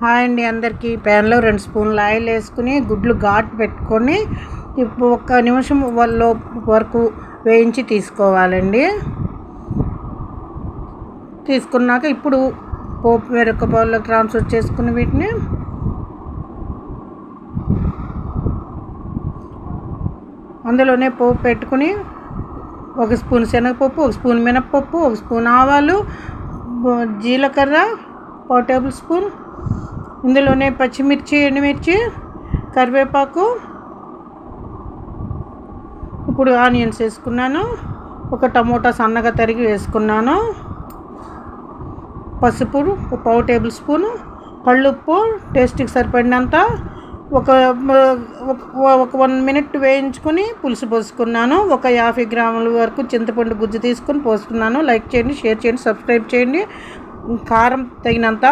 Hi అండి అందరికీ. ప్యాన్లో 2 స్పూన్లు ఆయిల్ వేసుకుని గుడ్లు ఘాటు పెట్టుకొని ఇప్పుడు 1 నిమిషం వరకు వేయించి తీసుకోవాలండి. తీసుకున్నాక ఇప్పుడు పోపు వేరొక బౌల్లోకి ట్రాన్స్ఫర్ చేసుకుని వీటిని అందులోనే పోపు పెట్టుకుని 1 స్పూన్ శనగపప్పు, 1 స్పూన్ మినప్పప్పు, 1 స్పూన్ ఆవాలు, జీలకర్ర 1 టేబుల్ స్పూన్, ఇందులోనే పచ్చిమిర్చి, ఎండుమిర్చి, కరివేపాకు, ఇప్పుడు ఆనియన్స్ వేసుకున్నాను, 1 టమోటా సన్నగా తరిగి వేసుకున్నాను, పసుపు 1 టేబుల్ స్పూను, కళ్ళుప్పు టేస్ట్కి సరిపడినంత, ఒక 1 మినిట్ వేయించుకొని పులుసు పోసుకున్నాను. 50 గ్రాముల వరకు చింతపండు గుజ్జు తీసుకొని పోసుకున్నాను. లైక్ చేయండి, షేర్ చేయండి, సబ్స్క్రైబ్ చేయండి. కారం తగినంత